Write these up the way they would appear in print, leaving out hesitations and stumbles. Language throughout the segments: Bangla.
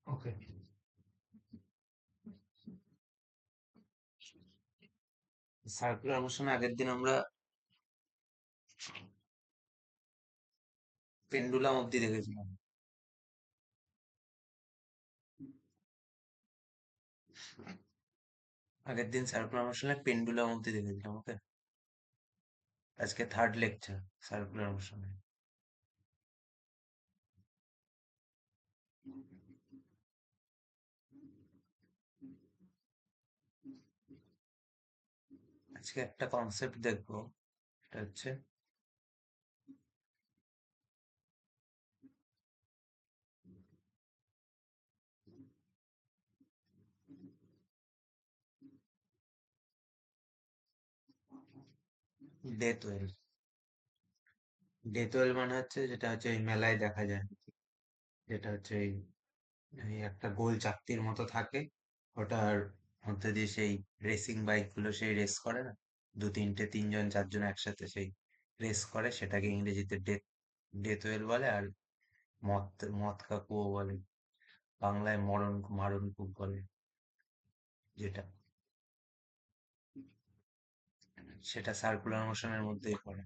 ওকে, সার্কুলার মোশনে আগের দিন আমরা পেন্ডুলাম অব্দি দেখেছিলাম। আগের দিন সার্কুলার মোশনে পেন্ডুলাম অব্দি দেখেছিলাম। ওকে, আজকে থার্ড লেকচার সার্কুলার মোশনে। আজকে একটা কনসেপ্ট দেখবো, এটা হচ্ছে ডেথ ওয়েল। ডেথ ওয়েল মানে হচ্ছে যেটা হচ্ছে ওই মেলায় দেখা যায়, যেটা হচ্ছে এই এই একটা গোল চাকতির মতো থাকে, ওটার মধ্যে দিয়ে সেই রেসিং বাইক গুলো সেই রেস করে না, দু তিনটে তিনজন চারজন একসাথে সেই রেস করে, সেটাকে ইংরেজিতে ডেথ ডেথ ওয়েল বলে। আর মদ মদ কাকুও বলে, বাংলায় মরণ মারণ কূপ বলে যেটা, সেটা সার্কুলার মোশনের মধ্যেই পড়ে।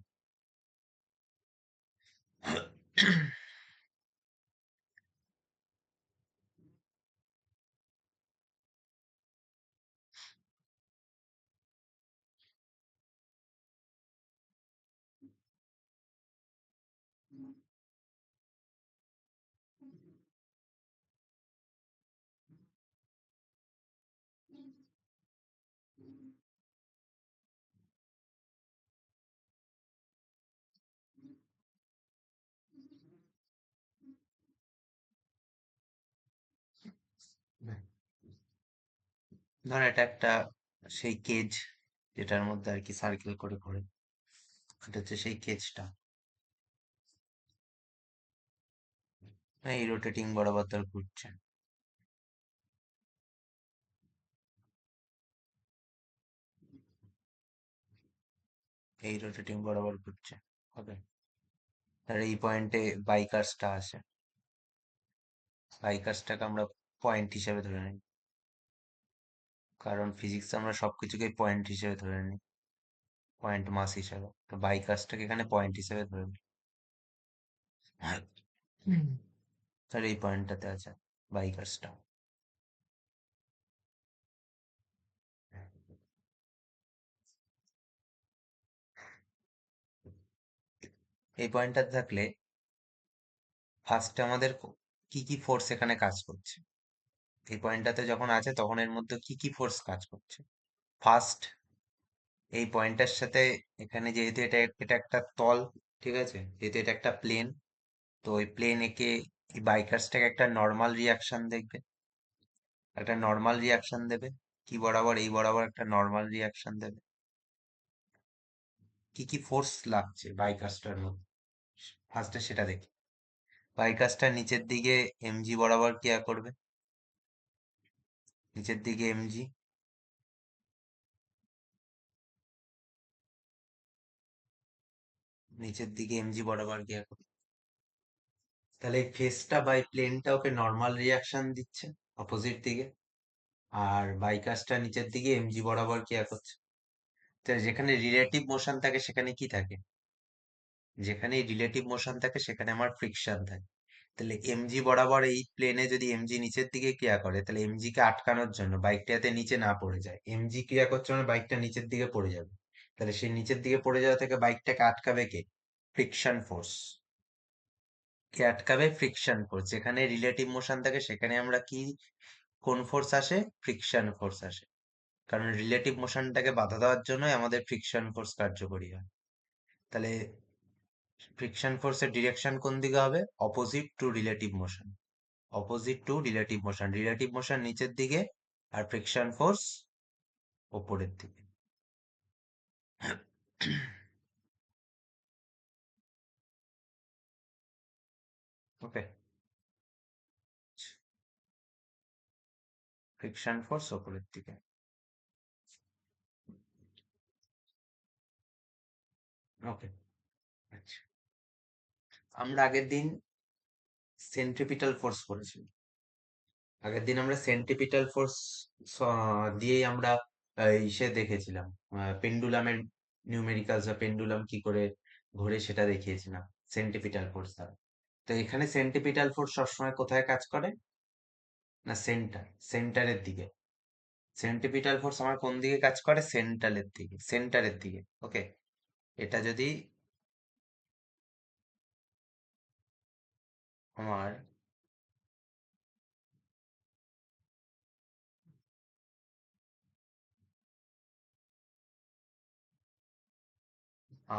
ধর এটা একটা সেই কেজ, যেটার মধ্যে আর কি সার্কেল করে ঘোরে, এটা হচ্ছে সেই কেজটা। এই রোটেটিং বরাবর ধর ঘুরছে, এই রোটেটিং বরাবর ঘুরছে। ওকে, আর এই পয়েন্টে বাইকার্সটা আছে, বাইকার্সটাকে আমরা পয়েন্ট হিসেবে ধরে নিই, কারণ ফিজিক্সে আমরা সবকিছুকে পয়েন্ট হিসেবে ধরে নিই, পয়েন্ট মাস হিসেবে, তো বাইকার্সটাকে এখানে পয়েন্ট হিসেবে ধরে নিই। হুম। তাহলে এই পয়েন্টটাতে আছে বাইকার্সটা। এই পয়েন্টটা থাকলে ফার্স্টে আমাদের কি কি ফোর্স এখানে কাজ করছে, এই পয়েন্টটাতে যখন আছে তখন এর মধ্যে কি কি ফোর্স কাজ করছে। ফার্স্ট, এই পয়েন্টটার সাথে এখানে যেহেতু এটা এটা একটা তল, ঠিক আছে, যেহেতু এটা একটা প্লেন, তো ওই প্লেন একে এই বাইকার্সটাকে একটা নর্মাল রিয়াকশন দেখবে, একটা নর্মাল রিয়াকশন দেবে। কি বরাবর? এই বরাবর একটা নর্মাল রিয়াকশন দেবে। কি কি ফোর্স লাগছে বাইকার্সটার মধ্যে, ফার্স্টে সেটা দেখি। বাইকার্সটা নিচের দিকে এমজি বরাবর ক্রিয়া করবে, নিচের দিকে এমজি, নিচের দিকে এমজি বরাবর ক্রিয়া করবে। তাহলে এই ফেসটা বা এই প্লেনটা ওকে নর্মাল রিয়াকশন দিচ্ছে অপোজিট দিকে, আর বাইকার্সটা নিচের দিকে এমজি বরাবর ক্রিয়া করছে। তো যেখানে রিলেটিভ মোশন থাকে সেখানে কি থাকে? যেখানে রিলেটিভ মোশন থাকে সেখানে আমার ফ্রিকশন থাকে। তাহলে এমজি বরাবর এই প্লেনে যদি এমজি নিচের দিকে ক্রিয়া করে, তাহলে এমজি কে আটকানোর জন্য, বাইকটা যাতে নিচে না পড়ে যায়, এমজি ক্রিয়া করছে মানে বাইকটা নিচের দিকে পড়ে যাবে। তাহলে সেই নিচের দিকে পড়ে যাওয়া থেকে বাইকটাকে আটকাবে কে? Friction force. কে আটকাবে? Friction force. যেখানে রিলেটিভ মোশন থাকে সেখানে আমরা কি, কোন ফোর্স আসে? ফ্রিকশন ফোর্স আসে। কারণ রিলেটিভ মোশনটাকে বাধা দেওয়ার জন্যই আমাদের ফ্রিকশন ফোর্স কার্যকরী হয়। তাহলে ফ্রিকশন ফোর্সের ডিরেকশন কোন দিকে হবে? Opposite to relative motion. Opposite to relative motion, relative motion নিচের দিকে, আর ফ্রিকশন ফোর্স ওপরের দিকে। ওকে, ফ্রিকশন ফোর্স ওপরের দিকে। ওকে, আচ্ছা, আমরা আগের দিন সেন্ট্রিপিটাল ফোর্স পড়েছি, আগের দিন আমরা সেন্টিপিটাল ফোর্স দিয়েই আমরা ইসে দেখেছিলাম, পেন্ডুলামের নিউমেরিক্যালস বা পেন্ডুলাম কি করে ঘোরে সেটা দেখিয়েছিলাম সেন্টিপিটাল ফোর্স দ্বারা। তো এখানে সেন্টিপিটাল ফোর্স সবসময় কোথায় কাজ করে? না সেন্টারের দিকে। সেন্টিপিটাল ফোর্স আমার কোন দিকে কাজ করে? সেন্টারের দিকে। ওকে, এটা যদি আমার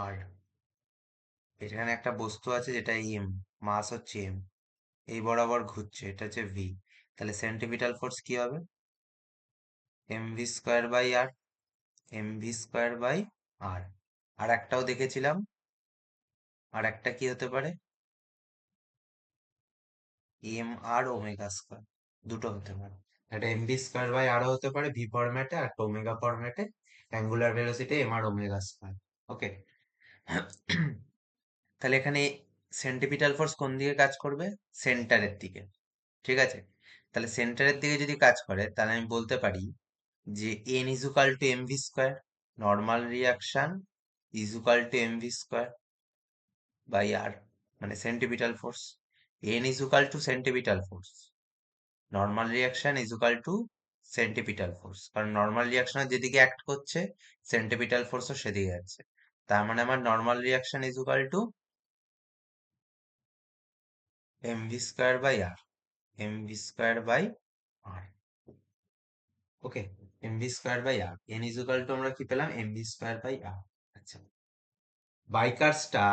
আর এখানে একটা বস্তু আছে যেটা এম, মাস হচ্ছে এম, এই বরাবর ঘুরছে, এটা হচ্ছে ভি, তাহলে সেন্টিপিটাল ফোর্স কি হবে? M V square by R, M V square by R. আর একটাও দেখেছিলাম, আর একটা কি হতে পারে? এম আর ওমেগা স্কোয়ার, দুটো হতে পারে। একটা এম ভি স্কোয়ার বাই আরও হতে পারে ভি ফরম্যাটে, আর একটা ওমেগা ফরম্যাটে, angular velocity M r omega square. ওকে। তাহলে এখানে সেন্টিপিটাল ফোর্স কোন দিকে কাজ করবে? সেন্টারের দিকে। ঠিক আছে, তাহলে সেন্টারের দিকে যদি কাজ করে তাহলে আমি বলতে পারি যে N equal to M V square, normal reaction equal to M V square by R, মানে centripetal force. N equal to centripetal force, normal reaction equal to centripetal force, কারণ নর্মাল রিয়াকশনের যেদিকে অ্যাক্ট করছে সেন্টিপিটাল ফোর্সও সেদিকে যাচ্ছে। তার মানে আমার normal reaction equal to M V square by R, M V square by R. Okay, M V square by R, N equal to আমরা কি পেলাম? M V square by R. আচ্ছা, বাইকার্সটা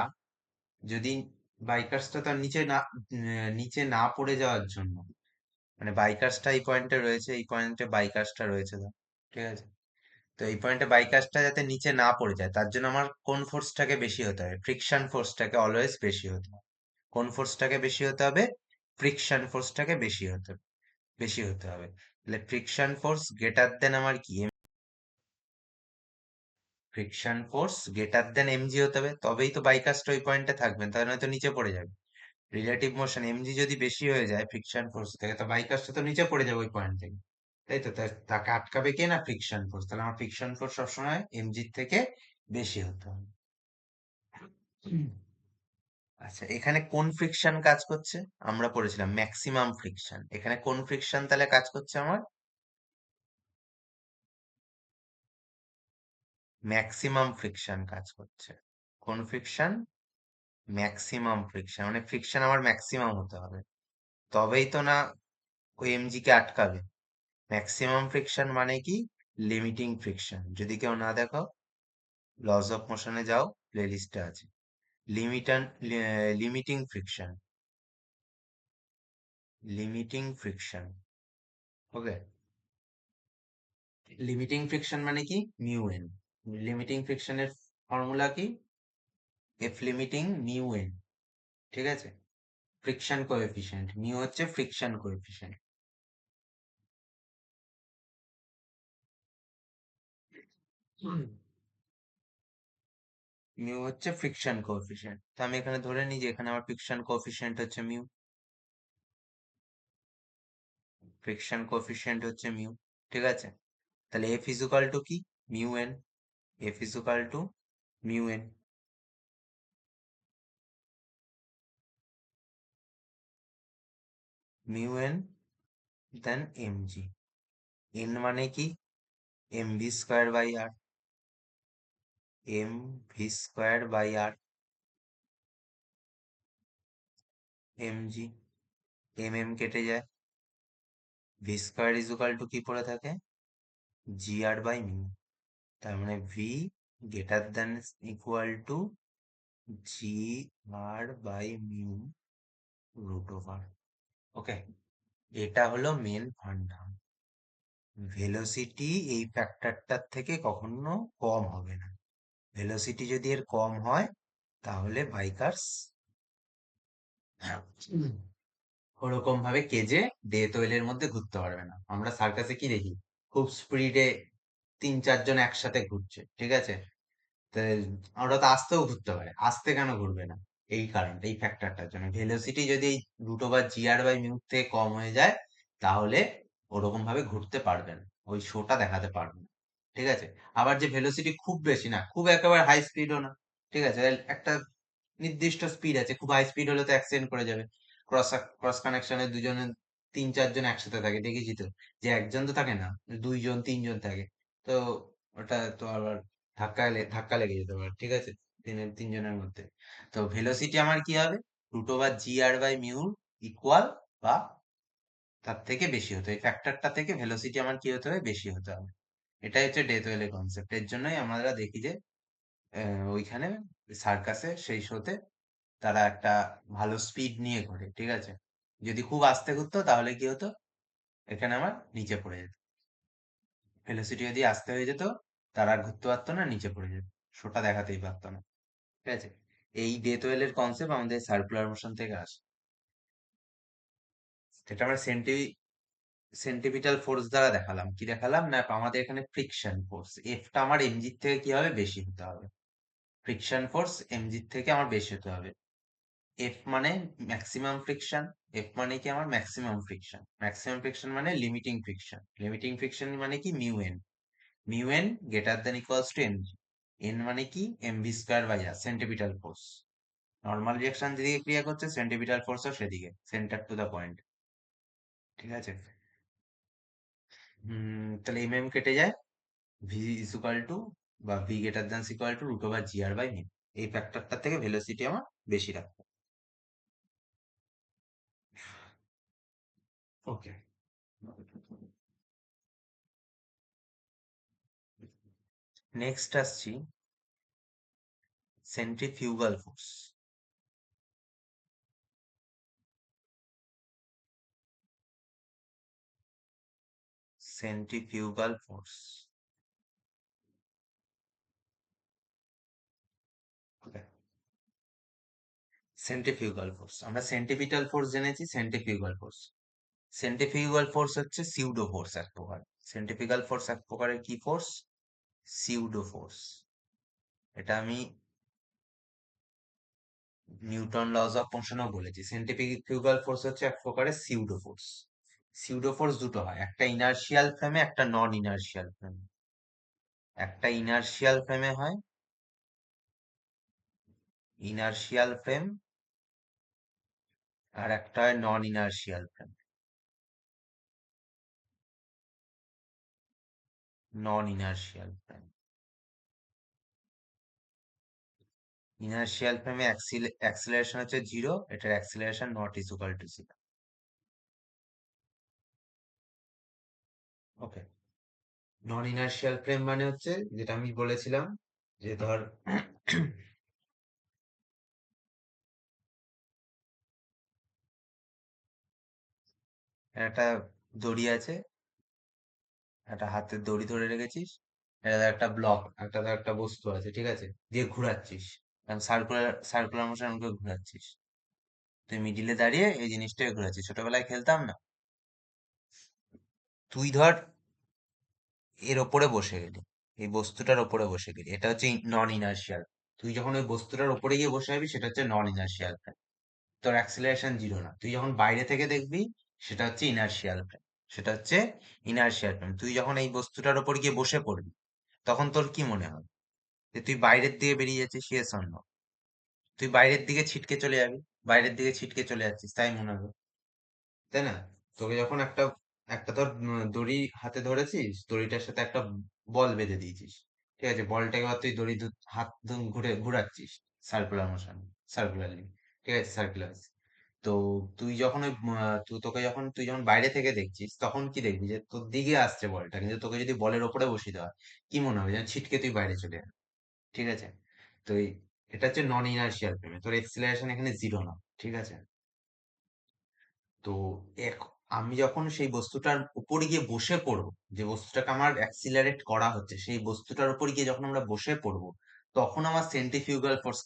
যদি, বাইকার্সটা তার নিচে না পড়ে যাওয়ার জন্য, মানে বাইকার্সটা এই পয়েন্টে রয়েছে, এই পয়েন্টে বাইকার্সটা রয়েছে ধর, ঠিক আছে? তো এই পয়েন্টে বাইকার্সটা যাতে নিচে না পড়ে যায় তার জন্য আমার কোন ফোর্সটাকে বেশি হতে হবে? ফ্রিকশন ফোর্সটাকে অলওয়েজ বেশি হতে হবে। কোন ফোর্সটাকে বেশি হতে হবে? ফ্রিকশন ফোর্সটাকে বেশি হতে হবে। তাহলে ফ্রিকশন ফোর্স গ্রেটার দেন আমার কি? Friction force greater than MG হতে হবে, তবেই তো বাইকার্সটা ওই পয়েন্টে থাকবেন, তাহলে নয়তো নিচে পড়ে যাবে। রিলেটিভ মোশন এমজি যদি বেশি হয়ে যায় ফ্রিকশন ফোর্স থেকে, তো বাইকার্সটা তো নিচে পড়ে যাবে ওই পয়েন্ট থেকে। তাই তো, তাকে আটকাবে কে? না ফ্রিকশন ফোর্স। তাহলে আমার ফ্রিকশন ফোর্স সবসময় এমজির থেকে বেশি হতে হবে। হুম। আচ্ছা, এখানে কোন ফ্রিকশন কাজ করছে? আমরা পড়েছিলাম ম্যাক্সিমাম ফ্রিকশন। এখানে কোন ফ্রিকশন তাহলে কাজ করছে আমার? ম্যাক্সিমাম ফ্রিকশন কাজ করছে। কোন ফ্রিকশন? ম্যাক্সিমাম ফ্রিকশন, মানে ফ্রিকশন আমার ম্যাক্সিমাম হতে হবে, তবেই তো না ওই এমজি কে আটকাবে। ম্যাক্সিমাম ফ্রিকশন মানে কি? Limiting friction. যদি কেউ না দেখো, লস অফ মোশনে যাও, প্লে লিস্টে আছে। লিমিটান limiting friction, limiting friction. Okay, limiting friction মানে কি? Mu N. লিমিটিং ফ্রিকশনের ফর্মুলা কি? F limiting mu N. ঠিক আছে, ফ্রিকশন কোএফিসিয়েন্ট, মিউ হচ্ছে ফ্রিকশন কোএফিসিয়েন্ট। মিউ হচ্ছে ফ্রিকশন কোএফিসিয়েন্ট, তো আমি এখানে ধরে নিই যে এখানে আমার ফ্রিকশন কোএফিসিয়েন্ট হচ্ছে মিউ। ফ্রিকশন কোএফিসিয়েন্ট হচ্ছে মিউ। ঠিক আছে, তাহলে এফ ইজুকাল টু কি? Mu N. F equal to mu N. Mu N then M G. N মানে কি? M V square by R, M V square by R, M G. M M কেটে যায়, ভি স্কোয়ার ইজুকাল টু কি পড়ে থাকে? G R by mu. তার মানে V greater than equal to G R by mu root over. Okay, এটা হলো মেন ফান্ডা। ভেলোসিটি এই ফ্যাক্টরটার থেকে কখনো কম হবে না। ভেলোসিটি যদি এর কম হয় তাহলে বাইকার্স ওরকম ভাবে কেজে ডেথ ওয়েলের মধ্যে ঘুরতে পারবে না। আমরা সার্কাসে কি দেখি? খুব স্পিডে 3-4 জন একসাথে ঘুরছে, ঠিক আছে? তো ওরা তো আস্তেও ঘুরতে পারে, আস্তে কেন ঘুরবে না? এই কারণটা, এই ফ্যাক্টরটার জন্য ভেলোসিটি যদি এই root over G R by mu থেকে কম হয়ে যায় তাহলে ওরকম ভাবে ঘুরতে পারবেন, ওই শোটা দেখাতে পারবেন। ঠিক আছে? আবার যে ভেলোসিটি খুব বেশি না, খুব একেবারে হাই স্পিডও না, ঠিক আছে, একটা নির্দিষ্ট স্পিড আছে, খুব হাই স্পিড হলে তো অ্যাক্সিডেন্ট করে যাবে। ক্রস ক্রস কানেকশনে দুজনে, তিন চারজন একসাথে থাকে, দেখেছি তো, যে একজন তো থাকে না, দুইজন তিনজন থাকে। তো ওটা তো আবার ধাক্কা লেগে যেতে পারে, ঠিক আছে, তিনজনের মধ্যে। তো ভেলোসিটি আমার কি হবে, root over G R by mu equal বা তার থেকে বেশি হতে হবে, এই ফ্যাক্টরটা থেকে ভেলোসিটি আমার কি হতে হবে, বেশি হতে হবে। এটাই হচ্ছে ডেথ ওয়েলের কনসেপ্ট। এর জন্যই আমরা দেখি যে ওইখানে সার্কাসে, সেই শোতে তারা একটা ভালো স্পিড নিয়ে ঘোরে, ঠিক আছে। যদি খুব আস্তে ঘুরতো তাহলে কি হতো, এখানে আমার নিচে পড়ে যেত। ভেলোসিটি যদি আস্তে হয়ে যেত, তারা আর ঘুরতে পারতো না, নিচে পড়ে যেত, শোটা দেখাতেই পারতো না। ঠিক আছে, এই ডেথ ওয়েলের কনসেপ্ট আমাদের সার্কুলার মোশন থেকে আসে। এটা আমরা সেন্টিপিটাল ফোর্স দ্বারা দেখালাম। কি দেখালাম না, আমাদের এখানে ফ্রিকশন ফোর্স এফটা আমার এমজির থেকে কি হবে, বেশি হতে হবে। ফ্রিকশন ফোর্স এমজির থেকে আমার বেশি হতে হবে। এফ মানে ম্যাক্সিমাম ফ্রিকশন, এফ মানে কি আমার ম্যাক্সিমাম ফ্রিকশন, ম্যাক্সিমাম ফ্রিকশন মানে লিমিটিং ফ্রিকশন, লিমিটিং ফ্রিকশন মানে কি mu N, mu N greater than equals to mg, N মানে কি mv square by r, centripetal force. Normal reaction যেদিকে ক্রিয়া করছে, সেন্টিপিটাল ফোর্সও সেদিকে, সেন্টার টু দা পয়েন্ট। ঠিক আছে। তাহলে এম এম কেটে যায়, ভি ইজ ইকুয়াল টু বা V greater than equal to root over G R by mu, এই ফ্যাক্টরটা থেকে ভেলোসিটি আমার বেশি রাখবো। ওকে, নেক্সট আসছি centrifugal force. Centrifugal force, centrifugal force, আমরা সেন্টিপিটাল ফোর্স জেনেছি, সেন্ট্রিফিউগাল ফোর্স, সেন্ট্রিফিউগাল ফোর্স হচ্ছে সিউডো ফোর্স এক প্রকার। সেন্ট্রিফিউগাল ফোর্স এক প্রকারের কি ফোর্স, সিউডো ফোর্স। এটা আমি নিউটন লজ অফ মোশনেও বলেছি, সেন্ট্রিফিউগাল ফোর্স হচ্ছে এক প্রকারের সিউডো ফোর্স। সিউডো ফোর্স দুটো হয়, একটা ইনার্শিয়াল ফ্রেমে, একটা নন ইনার্শিয়াল ফ্রেমে। একটা ইনার্শিয়াল ফ্রেমে হয়, ইনার্শিয়াল ফ্রেম, আর একটা হয় নন ইনার্শিয়াল ফ্রেম, নন ইনার্শিয়াল ফ্রেম। ইনার্শিয়াল ফ্রেমে অ্যাক্সিলারেশন হচ্ছে জিরো, এটার acceleration not is equal two zero. Okay, non inertial frame মানে হচ্ছে যেটা আমি বলেছিলাম, যে ধর একটা দড়ি আছে, একটা হাতের দড়ি ধরে রেখেছিস, এটা ধর একটা ব্লক, একটা ধর একটা বস্তু আছে, ঠিক আছে, দিয়ে ঘুরাচ্ছিস, সার্কুলার সার্কুলার মোশন করে ঘুরাচ্ছিস, তুই মিডিলে দাঁড়িয়ে এই জিনিসটাকে ঘুরাচ্ছিস, ছোটবেলায় খেলতাম না। তুই ধর এর ওপরে বসে গেলি, এই বস্তুটার ওপরে বসে গেলি, এটা হচ্ছে নন ইনার্শিয়াল। তুই যখন ওই বস্তুটার ওপরে গিয়ে বসে যাবি, সেটা হচ্ছে নন ইনার্শিয়াল ফ্রেম, তোর অ্যাক্সিলারেশন জিরো না। তুই যখন বাইরে থেকে দেখবি, সেটা হচ্ছে ইনার্শিয়াল ফ্রেম, সেটা হচ্ছে ইনার্শিয়াল ফ্রেম। তুই যখন এই বস্তুটার ওপর গিয়ে বসে পড়বি, তখন তোর কি মনে হবে, যে তুই বাইরের দিকে বেরিয়ে যাচ্ছিস, ইয়েস অর নো? তুই বাইরের দিকে ছিটকে চলে যাবি, বাইরের দিকে ছিটকে চলে যাচ্ছিস, তাই মনে হবে, তাই না? তোকে যখন একটা একটা ধর দড়ি হাতে ধরেছিস, দড়িটার সাথে একটা বল বেঁধে দিয়েছিস, ঠিক আছে, বলটাকে আবার তুই হাত ঘুরে ঘুরাচ্ছিস, সার্কুলার মোশন, সার্কুলারলি, ঠিক আছে, সার্কুলার। তো তুই যখন তুই যখন বাইরে থেকে দেখছিস, তখন কি দেখবি, যে তোর দিকে আসছে বলটা, কিন্তু তোকে যদি বলের ওপরে বসিয়ে দেওয়া হয়, কি মনে হবে, যেন ছিটকে তুই বাইরে চলে যাবে। ঠিক আছে। তো এটা হচ্ছে নন ইনার্শিয়াল ফ্রেমে, তোর এক্সিলারেশন এখানে জিরো না, ঠিক আছে। তো আমি যখন সেই বস্তুটার উপরে গিয়ে বসে পড়বো, যে বস্তুটাকে আমার অ্যাক্সিলারেট করা হচ্ছে, সেই বস্তুটার উপর গিয়ে যখন আমরা বসে পড়বো, তখন আমার সেন্ট্রিফিউগাল ফোর্স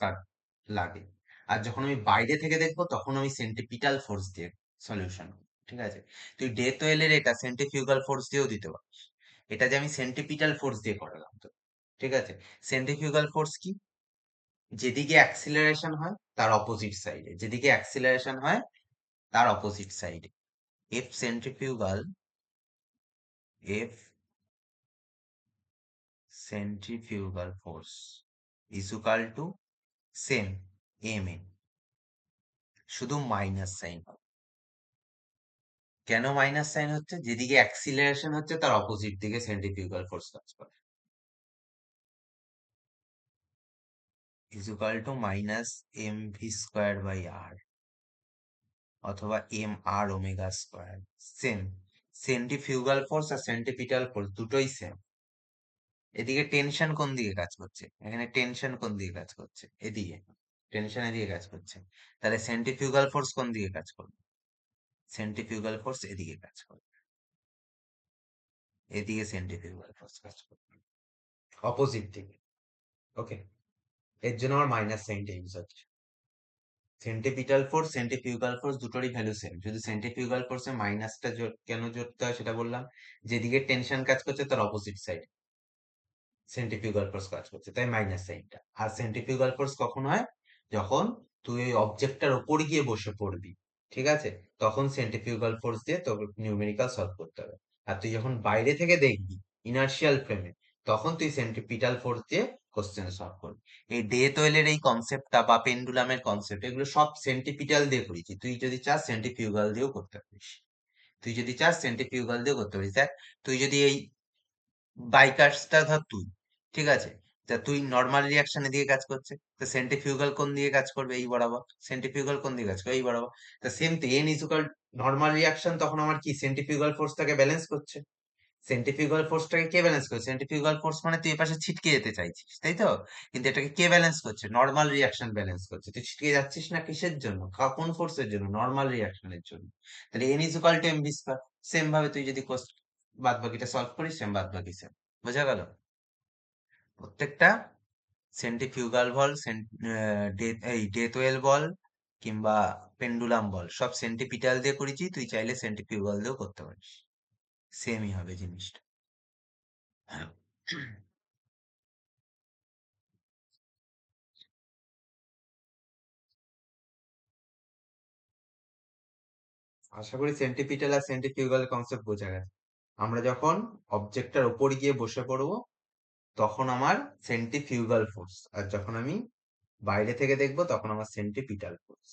লাগে। আর যখন আমি বাইরে থেকে দেখবো, তখন আমি সেন্ট্রিপিটাল ফোর্স দিয়ে সলিউশন, ঠিক আছে। তুই ডেথ ওয়েলের এটা সেন্ট্রিফিউগাল ফোর্স দিয়েও দিতে পারিস, এটা যে আমি সেন্ট্রিপিটাল ফোর্স দিয়ে করালাম তো, ঠিক আছে। সেন্ট্রিফিউগাল ফোর্স কি, যেদিকে অ্যাক্সিলারেশন হয় তার অপোজিট সাইডে, যেদিকে অ্যাক্সিলারেশন হয় তার অপোজিট সাইডে, f centrifugal, f centrifugal force is equal to same m a, শুধু মাইনাস সাইন হবে। কেন মাইনাস সাইন হচ্ছে? যেদিকে অ্যাক্সিলারেশন হচ্ছে তার অপোজিট দিকে সেন্ট্রিফিউগাল ফোর্স কাজ করে। Is equal to minus m V square by r, অথবা m r omega square. Same centrifugal force আর সেন্ট্রিপিটাল ফোর্স দুটোই সেম। এদিকে টেনশন কোন দিকে কাজ করছে? এখানে টেনশন কোন দিকে কাজ করছে? এদিকে। টেনশন এদিকে কাজ করছে। তাহলে সেন্ট্রিফিউগাল ফোর্স কোন দিকে কাজ করবে? সেন্ট্রিফিউগাল ফোর্স এদিকে কাজ করবে। এদিকে সেন্ট্রিফিউগাল ফোর্স কাজ করবে, অপোজিট দিকে। ওকে, এর জন্য আমার মাইনাস সাইনটা ইউজ হচ্ছে। সেন্ট্রিপিটাল ফোর্স সেন্ট্রিফিউগাল ফোর্স দুটোরই ভ্যালু সেম, শুধু সেন্ট্রিফিউগাল ফোর্সে মাইনাসটা কেন জড়তে হয় সেটা বললাম। যেদিকে টেনশন কাজ করছে তার অপোজিট সাইড সেন্ট্রিফিউগাল ফোর্স কাজ করছে, তাই মাইনাস সাইনটা। আর সেন্ট্রিফিউগাল ফোর্স কখন হয়? যখন তুই ওই অবজেক্টটার উপর গিয়ে বসে পড়বি, ঠিক আছে, তখন সেন্ট্রিফিউগাল ফোর্স দিয়ে তোকে নিউমেরিক্যাল সলভ করতে হবে। আর তুই যখন বাইরে থেকে দেখবি ইনার্শিয়াল ফ্রেমে, তখন তুই সেন্ট্রিপিটাল ফোর্স দিয়ে কোশ্চেন সলভ করবি। এই ডেথওয়েলের এই কনসেপ্টটা বা পেন্ডুলামের কনসেপ্ট, এগুলো সব সেন্ট্রিপিটাল দিয়ে করেছি। তুই যদি চাস সেন্ট্রিফিউগাল দিয়েও করতে পারিস। তুই যদি চাস সেন্ট্রিফিউগাল দিয়েও করতে পারিস। দেখ, তুই যদি এই বাইকার্সটা ধর তুই, ঠিক আছে, তা তুই নর্মাল রিয়াকশনের দিকে কাজ করছে, তো সেন্ট্রিফিউগাল কোন দিকে কাজ করবে? এই বরাবর। সেন্ট্রিফিউগাল কোন দিকে কাজ করবে? এই বরাবর। তা সেম তো এন ইকুয়াল নর্মাল রিয়াকশন, তখন আমার কি সেন্ট্রিফিউগাল ফোর্সটাকে ব্যালেন্স করছে। সেন্ট্রিফিউগাল ফোর্সটাকে কে ব্যালেন্স করছে? সেন্ট্রিফিউগাল ফোর্স মানে তুই এপাশে ছিটকে যেতে চাইছিস, তাই তো? কিন্তু এটাকে কে ব্যালেন্স করছে? নর্মাল রিয়াকশন ব্যালেন্স করছে। তুই ছিটকে যাচ্ছিস না কিসের জন্য? কোন ফোর্সের জন্য? নর্মাল রিয়াকশনের জন্য। তাহলে N equal to M V square. Same ভাবে তুই যদি বাদ বাকিটা সলভ করিস, সেম বাদ বাকি সেম। বোঝা গেল? প্রত্যেকটা সেন্ট্রিফিউগাল বল, এই ডেথওয়েল বল কিংবা পেন্ডুলাম বল, সব সেন্টিপিটাল দিয়ে করেছি। তুই চাইলে সেন্ট্রিফিউগাল দিয়েও করতে পারিস, সেমই হবে জিনিসটা। আশা করি সেন্ট্রিপিটাল আর সেন্ট্রিফিউগাল কনসেপ্ট বোঝা গেছে। আমরা যখন অবজেক্টটার উপর গিয়ে বসে পড়বো, তখন আমার সেন্ট্রিফিউগাল ফোর্স, আর যখন আমি বাইরে থেকে দেখবো তখন আমার সেন্ট্রিপিটাল ফোর্স।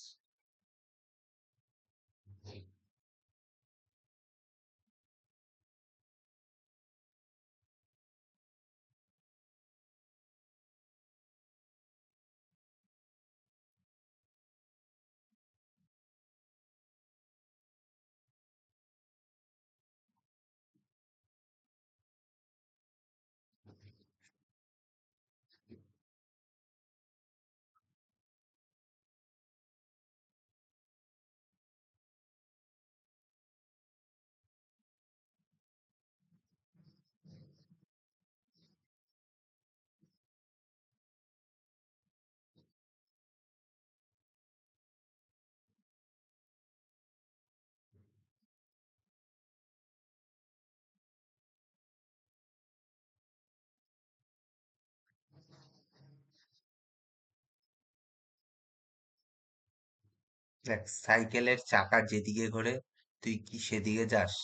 দেখ, সাইকেলের চাকা যেদিকে ঘোরে তুই কি সেদিকে যাস?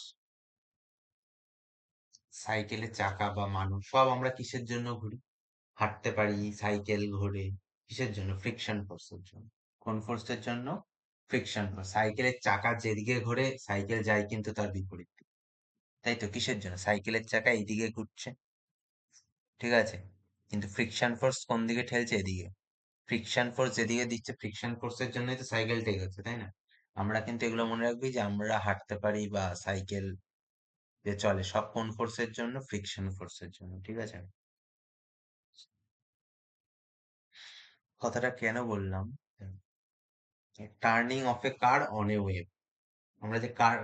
সাইকেলের চাকা বা মানুষ সব আমরা কিসের জন্য ঘুরি? হাঁটতে পারি, সাইকেল ঘোরে কিসের জন্য? ফ্রিকশন ফোর্সের জন্য। কোন ফোর্সের জন্য? Friction force. সাইকেলের চাকা যেদিকে ঘোরে সাইকেল যায় কিন্তু তার বিপরীত দিকে। তাই তো? কিসের জন্য? সাইকেলের চাকা এইদিকে ঘুরছে, ঠিক আছে, কিন্তু ফ্রিকশন ফোর্স কোন দিকে ঠেলছে? এদিকে। ফ্রিকশন ফোর্স যেদিকে দিচ্ছে, ফ্রিকশন ফোর্সের জন্যই তো সাইকেলটা এগোচ্ছে, তাই না? আমরা কিন্তু এগুলো মনে রাখবি যে আমরা হাঁটতে পারি বা সাইকেল যে চলে, সব কোন ফোর্সের জন্য? ফ্রিকশন ফোর্সের জন্য, ঠিক আছে। কথাটা কেন বললাম? Turning of a car on a wave. আমরা যে কার,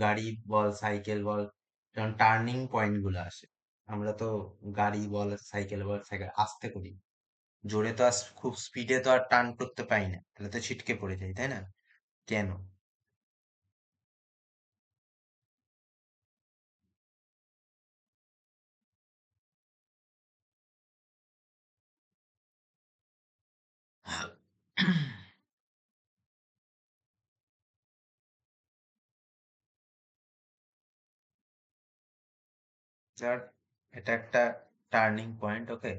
গাড়ি বল সাইকেল বল, যখন টার্নিং পয়েন্ট গুলো আসে, আমরা তো গাড়ি বল সাইকেল বল, সাইকেল আস্তে করি, জোরে তো আর খুব স্পিডে তো আর টার্ন করতে পাই না, তাহলে তো ছিটকে পড়ে যাই, তাই না? কেন? স্যার, এটা একটা টার্নিং পয়েন্ট, ওকে?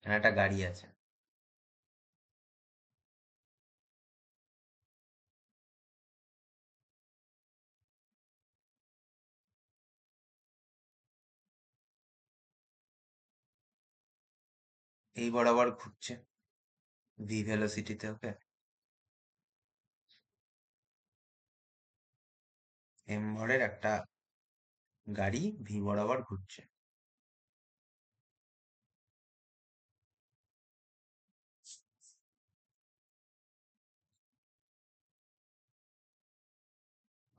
এখানে একটা গাড়ি আছে। এই বরাবর ঘুরছে ভি ভেলোসিটিতে, ওকে? এম ভরের একটা গাড়ি ভি বরাবর ঘুরছে।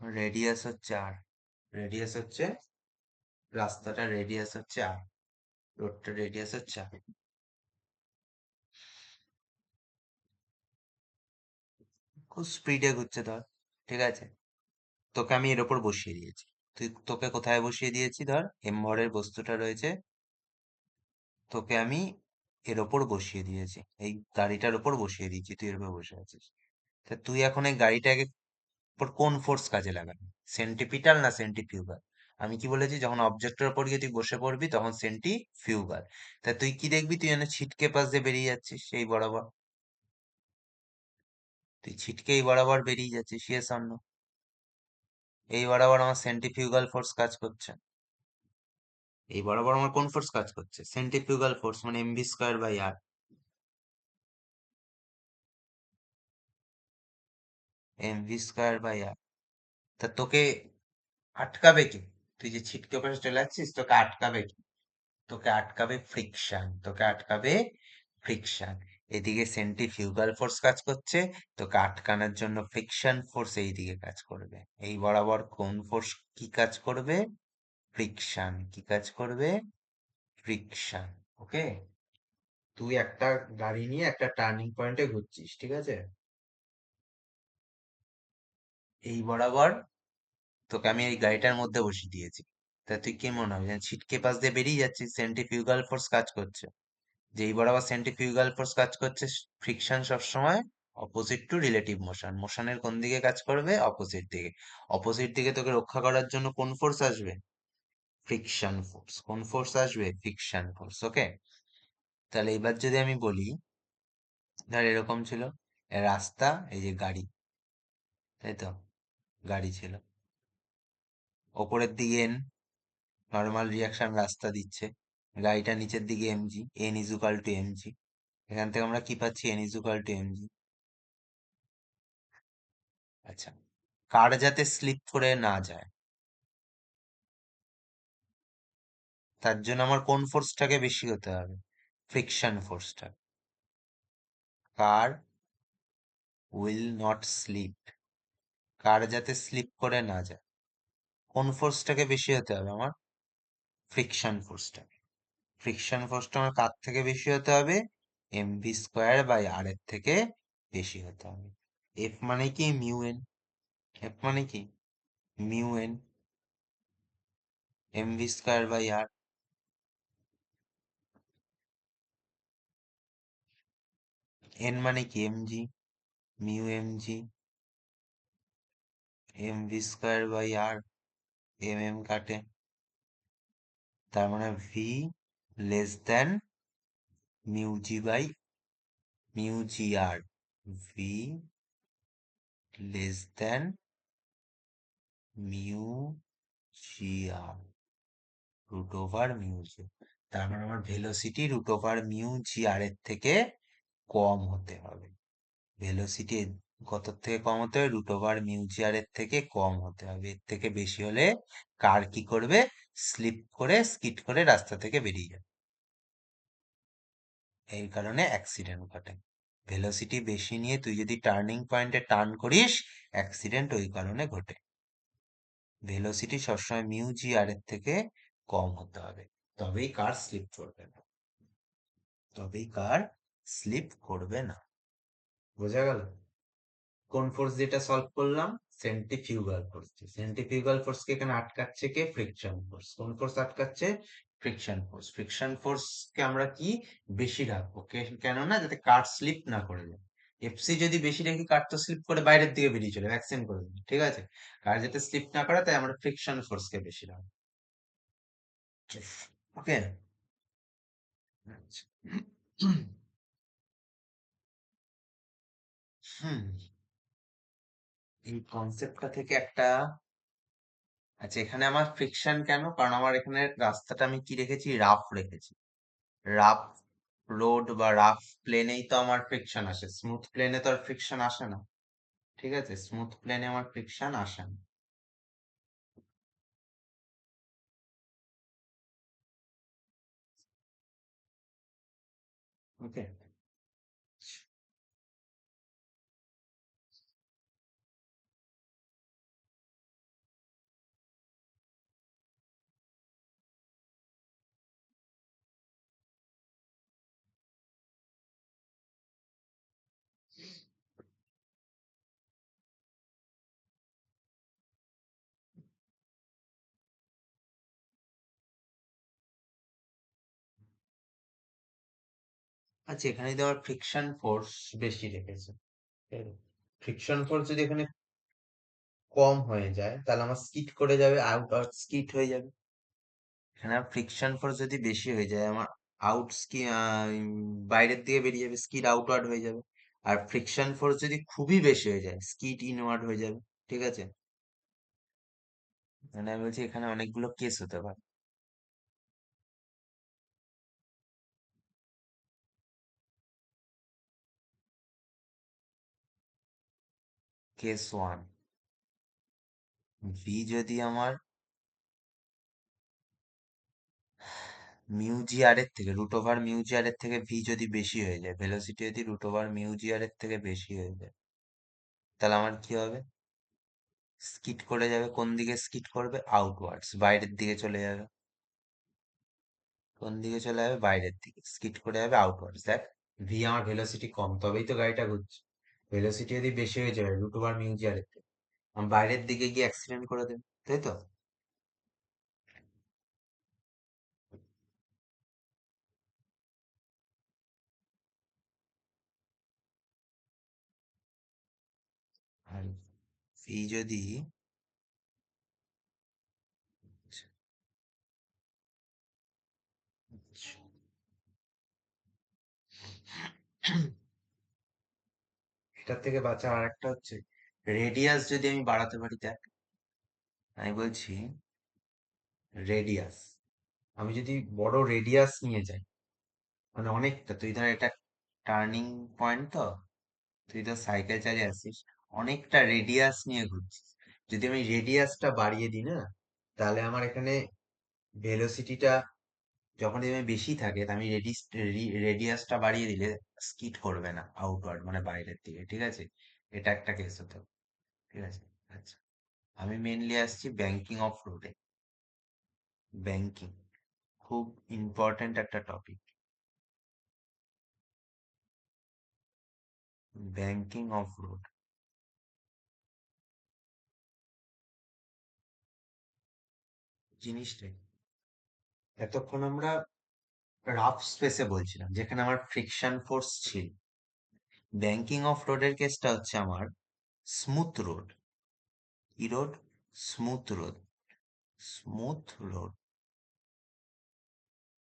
রেডিয়াস হচ্ছে আর। রেডিয়াস হচ্ছে, রাস্তাটা রেডিয়াস হচ্ছে আর, রোডটা রেডিয়াস হচ্ছে আর। খুব স্পিডে ঘুরছে ধর, ঠিক আছে? তোকে আমি এর ওপর বসিয়ে দিয়েছি। তোকে কোথায় বসিয়ে দিয়েছি? ধর এম ভরের বস্তুটা রয়েছে, তোকে আমি এর ওপর বসিয়ে দিয়েছি, এই গাড়িটার ওপর বসিয়ে দিয়েছি, তুই এর উপর বসে আছিস। তা তুই এখন এই গাড়িটাকে উপর কোন ফোর্স কাজে লাগাবি? সেন্টিপিটাল না সেন্টিফিউগাল? আমি কি বলেছি, যখন অবজেক্টের উপর গিয়ে তুই বসে পড়বি তখন সেন্টিফিউগাল। তা তুই কি দেখবি? তুই যেন ছিটকে পাশ দিয়ে বেরিয়ে যাচ্ছিস সেই বরাবর। তুই ছিটকে এই বরাবর বেরিয়ে যাচ্ছিস, ইয়েস অর নো? এই বরাবর আমার সেন্টিফিউগাল ফোর্স কাজ করছে। এই বরাবর আমার কোন ফোর্স কাজ করছে? সেন্ট্রিফিউগাল ফোর্স, মানে mv square by r. Mv square by r. তা তোকে আটকাবে কি? তুই যে ছিটকে পাশে চলে যাচ্ছিস, তোকে আটকাবে কি? তোকে আটকাবে ফ্রিকশন, তোকে আটকাবে ফ্রিকশন। এদিকে সেন্ট্রিফিউগাল ফোর্স কাজ করছে, তোকে আটকানোর জন্য ফ্রিকশন ফোর্স এইদিকে কাজ করবে। এই বরাবর কোন ফোর্স কি কাজ করবে? ফ্রিকশন। কি কাজ করবে? ফ্রিকশন। ওকে? তুই একটা গাড়ি নিয়ে একটা টার্নিং পয়েন্টে ঘুরছিস, ঠিক আছে? এই বরাবর তোকে আমি এই গাড়িটার মধ্যে বসিয়ে দিয়েছি। তা তুই কি মনে হয়, যে ছিটকে পাশ দিয়ে বেরিয়ে যাচ্ছিস? সেন্ট্রিফিউগাল ফোর্স কাজ করছে। যেই বরাবর সেন্ট্রিফিউগাল ফোর্স কাজ করছে, ফ্রিকশন সবসময় অপোজিট টু রিলেটিভ মোশন। মোশনের কোন দিকে কাজ করবে? অপোজিট দিকে। অপোজিট দিকে তোকে রক্ষা করার জন্য কোন ফোর্স আসবে? Friction force. কোন ফোর্স আসবে? ফ্রিকশন ফোর্স, ওকে? তাহলে এবার যদি আমি বলি, ধর এরকম ছিল রাস্তা, এই যে গাড়ি, তাই তো? গাড়ি ছিল, ওপরের দিকে এন, নর্মাল রিয়াকশন রাস্তা দিচ্ছে, গাড়িটা নিচের দিকে MG, N is equal two MG. এখান থেকে আমরা কি পাচ্ছি? N is equal two MG. আচ্ছা, কার যাতে স্লিপ করে না যায়, তার জন্য আমার কোন ফোর্সটাকে বেশি হতে হবে? ফ্রিকশন ফোর্সটা। Car will not slip, car যাতে স্লিপ করে না যায়, কোন ফোর্সটাকে বেশি হতে হবে আমার? ফ্রিকশন ফোর্সটা। ফ্রিকশন ফোর্সটা আমার কার থেকে বেশি হতে হবে? এমভি স্কোয়ার বাই আর এর থেকে বেশি হতে হবে। এফ মানে কি? Mu N. এফ মানে কি? Mu N, mv square by R. N মানে কি? Mg, mu mg, mv square by R. M m কাটে, তার মানে v less than mu g by mu g r. V less than mu g r, root over mu g. তার মানে আমার velocity root over mu g r এর থেকে কম হতে হবে। ভেলোসিটি কত থেকে কম হতে হবে? Root over mu g r এর থেকে কম হতে হবে। এর থেকে বেশি হলে কার কি করবে? স্লিপ করে, স্কিড করে রাস্তা থেকে বেরিয়ে যাবে। এই কারণে অ্যাক্সিডেন্ট ঘটে। ভেলোসিটি বেশি নিয়ে তুই যদি টার্নিং পয়েন্টে টার্ন করিস, অ্যাক্সিডেন্ট ওই কারণে ঘটে। ভেলোসিটি সবসময় মিউ জি আর এর থেকে কম হতে হবে, তবেই কার স্লিপ করবে না। তবেই কার স্লিপ করবে না। বোঝা গেল? কোন ফোর্স যেটা সলভ করলাম? Centrifugal force. সেন্ট্রিফিউগাল ফোর্স কে এখানে আটকাচ্ছে কে? Friction force. কোন ফোর্স আটকাচ্ছে? Friction force. ফ্রিকশন ফোর্স কে আমরা কি বেশি রাখবো? কেননা যাতে কার স্লিপ না করে যায়। এফসি যদি বেশি রেখে কার তো স্লিপ করে বাইরের দিকে বেরিয়ে চলে, অ্যাক্সিডেন্ট করে দেবে, ঠিক আছে? কার যাতে স্লিপ না করে, তাই আমরা ফ্রিকশন ফোর্স কে বেশি রাখবো। ওকে। হুম, এই কনসেপ্টটা থেকে একটা, আচ্ছা এখানে আমার ফ্রিকশন কেন, কারণ আমার এখানে রাস্তাটা আমি কি রেখেছি, রাফ রেখেছি। রাফ রোড বা রাফ প্লেনেই তো আমার ফ্রিকশন আসে, স্মুথ প্লেনে তো আর ফ্রিকশন আসে না। ঠিক আছে, স্মুথ প্লেনে আমার ফ্রিকশন আসে না। ওকে। আচ্ছা এখানে যদি আমার ফ্রিকশন ফোর্স বেশি রেখেছে, ফ্রিকশন ফোর্স যদি এখানে কম হয়ে যায় তাহলে আমার স্কিড করে যাবে, আউট আউট স্কিড হয়ে যাবে। এখানে ফ্রিকশন ফোর্স যদি বেশি হয়ে যায় আমার আউট স্কি বাইরের দিকে বেরিয়ে যাবে, স্কিড আউটওয়ার্ড হয়ে যাবে। আর ফ্রিকশন ফোর্স যদি খুবই বেশি হয়ে যায় স্কিড ইনওয়ার্ড হয়ে যাবে। ঠিক আছে, মানে আমি বলছি এখানে অনেকগুলো কেস হতে পারে। কেস ওয়ান, ভি যদি আমার মিউজিআর এর থেকে, রুট ওভার মিউজিআর এর থেকে ভি যদি বেশি হয়ে যায়, ভেলোসিটি যদি রুট ওভার মিউজিআর এর থেকে বেশি হয়ে যায়, তাহলে আমার কি হবে, স্কিড করে যাবে। কোন দিকে স্কিড করবে, আউটওয়ার্ডস, বাইরের দিকে চলে যাবে। কোন দিকে চলে যাবে, বাইরের দিকে স্কিড করে যাবে, আউটওয়ার্ডস। দেখ, ভি আমার ভেলোসিটি কম, তবেই তো গাড়িটা ঘুরছে। ভেলোসিটি যদি বেশি হয়ে যায় রুট ওভার মিউজিআর এর থেকে, আমি বাইরের দিকে গিয়ে অ্যাক্সিডেন্ট করে দেবে, তাই তো। আর ভি যদি, এটার থেকে বাঁচা আর একটা হচ্ছে, রেডিয়াস যদি আমি বাড়াতে পারি। দেখ, আমি বলছি রেডিয়াস, আমি যদি বড় রেডিয়াস নিয়ে যাই, মানে অনেকটা, তুই ধর এটা টার্নিং পয়েন্ট তো, তুই তো সাইকেল চালিয়ে আসিস, অনেকটা রেডিয়াস নিয়ে ঘুরছিস। যদি আমি রেডিয়াসটা বাড়িয়ে দিই না, তাহলে আমার এখানে ভেলোসিটিটা যখন আমি বেশি থাকে, তা আমি রেডিয়াসটা বাড়িয়ে দিলে স্কিড করবে না আউটওয়ার্ড, মানে বাইরের দিকে। ঠিক আছে, এটা একটা কেস হতো। ঠিক আছে, আচ্ছা আমি মেনলি আসছি ব্যাংকিং অফ রোডে। ব্যাংকিং খুব ইম্পর্ট্যান্ট একটা টপিক। ব্যাংকিং অফ রোড জিনিসটাই, এতক্ষণ আমরা রাফ স্পেসে বলছিলাম যেখানে আমার ফ্রিকশন ফোর্স ছিল। ব্যাংকিং অফ রোডের কেসটা হচ্ছে আমার স্মুথ রোড। কি road, smooth road. Smooth road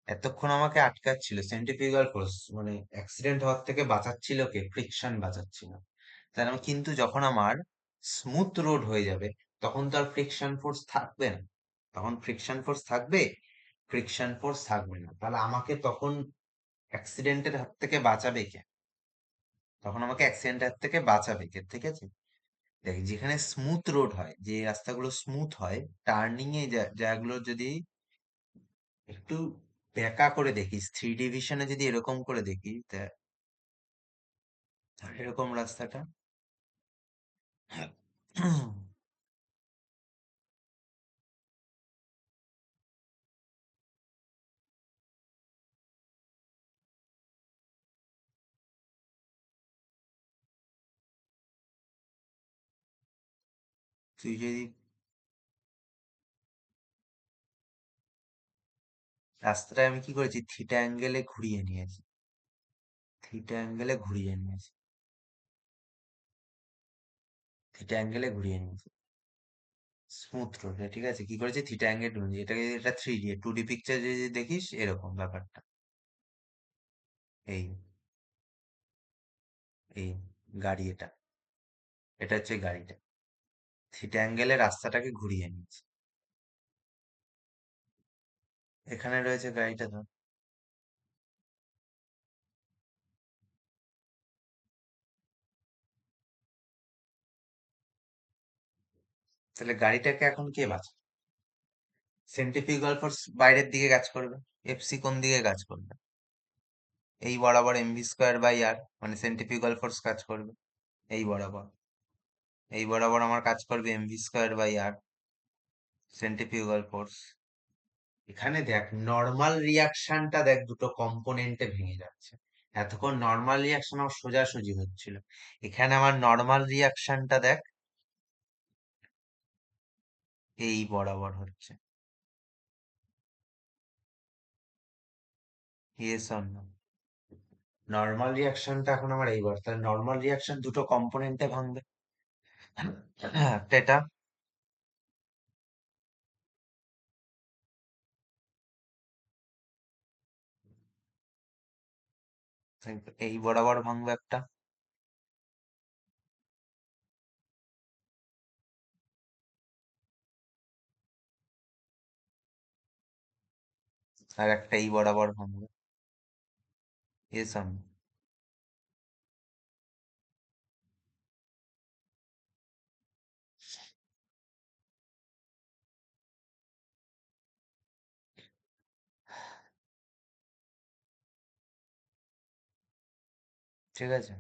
এতক্ষণ আমাকে আটকাচ্ছিল, সেন্ট্রিফিউগাল ফোর্স মানে অ্যাক্সিডেন্ট হওয়ার থেকে বাঁচাচ্ছিল কে, ফ্রিকশন বাঁচাচ্ছিল। তার মানে কিন্তু যখন আমার স্মুথ রোড হয়ে যাবে, তখন তো আর ফ্রিকশন ফোর্স থাকবে না। তখন ফ্রিকশন ফোর্স থাকবে, ফ্রিকশন ফোর্স থাকবে না, তাহলে আমাকে তখন অ্যাক্সিডেন্টের হাত থেকে বাঁচাবে কে, তখন আমাকে অ্যাক্সিডেন্টের হাত থেকে বাঁচাবে কে। ঠিক আছে, দেখ যেখানে স্মুথ রোড হয়, যে রাস্তাগুলো স্মুথ হয়, টার্নিং এ জায়গাগুলো যদি একটু বেঁকা করে দেখিস, থ্রি ডিভিশনে যদি এরকম করে দেখিস, এরকম রাস্তাটা, তুই যদি রাস্তাটা আমি কি করেছি, থিটা অ্যাঙ্গেলে ঘুরিয়ে নিয়েছি, থিটা অ্যাঙ্গেলে ঘুরিয়ে নিয়েছি, থিটা অ্যাঙ্গেলে ঘুরিয়ে নিয়েছি। স্মুথ রোডে ঠিক আছে, কি করেছে থিটা অ্যাঙ্গেল টু, এটাকে এটা 3D 2D পিকচার যদি দেখিস এরকম ব্যাপারটা। এই এই গাড়ি এটা, এটা হচ্ছে গাড়িটা, থিটা অ্যাঙ্গেলে রাস্তাটাকে ঘুরিয়ে নিচ্ছে। এখানে রয়েছে গাড়িটা ধর, তাহলে গাড়িটাকে এখন কে বাঁচাবে? সেন্ট্রিফিউগাল ফোর্স বাইরের দিকে কাজ করবে, এফসি কোন দিকে কাজ করবে? এই বরাবর এমভি স্কোয়ার বাই আর, মানে সেন্ট্রিফিউগাল ফোর্স কাজ করবে এই বরাবর, এই বরাবর আমার কাজ করবে M V square by R, centrifugal force. এখানে দেখ নর্মাল রিয়াকশনটা দেখ দুটো কম্পোনেন্টে ভেঙে যাচ্ছে। এতক্ষণ নর্মাল রিয়াকশন আমার সোজাসুজি হচ্ছিল, এখানে আমার নর্মাল রিয়াকশনটা দেখ এই বরাবর হচ্ছে। Yes or no? নর্মাল রিয়াকশনটা এখন আমার এইবার, তাহলে নর্মাল রিয়াকশন দুটো কম্পোনেন্টে ভাঙবে। হ্যাঁ, একটা এটা, এই বরাবর ভাঙবে একটা, আর একটা এই বরাবর ভাঙবে। Yes or no? ঠিক আছে,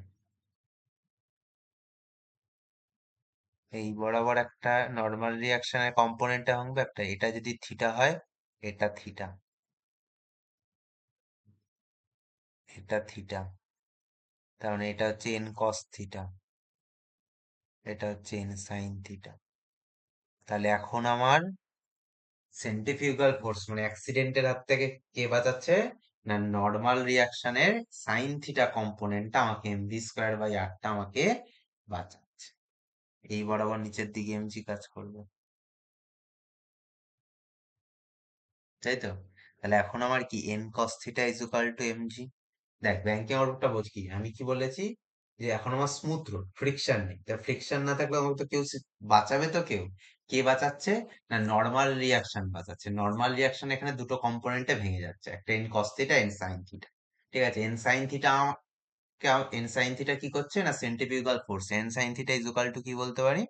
এই বরাবর একটা নর্মাল রিয়াকশনের কম্পোনেন্টে ভাঙবে একটা, এটা যদি থিটা হয়, এটা থিটা, এটা থিটা, তার মানে এটা হচ্ছে এন কস থিটা, এটা হচ্ছে এন সাইন থিটা। তাহলে এখন আমার সেন্ট্রিফিউগাল ফোর্স মানে অ্যাক্সিডেন্টের হাত থেকে কে বাঁচাচ্ছে? না নর্মাল রিয়াকশনের সাইন থিটা কম্পোনেন্টটা আমাকে এমভি স্কোয়ার বাই আরটা আমাকে বাঁচাচ্ছে। এই বরাবর নিচের দিকে এমজি কাজ করবে, তাই তো? তাহলে এখন আমার কি N cos theta is equal two MG. দেখ ব্যাংকিং অর্ডারটা বোঝ কি, আমি কি বলেছি যে এখন আমার স্মুথ রোড, ফ্রিকশন নেই, তা ফ্রিকশন না থাকলে আমাকে তো কেউ বাঁচাবে তো কেউ। কে বাঁচাচ্ছে? না নর্মাল রিয়াকশন বাঁচাচ্ছে। নর্মাল রিয়াকশন এখানে দুটো কম্পোনেন্টে ভেঙে যাচ্ছে, একটা N cos theta N sine theta. ঠিক আছে, N sine theta, N sine theta কি করছে না centrifugal force, N sine theta is equal two কি বলতে পারি,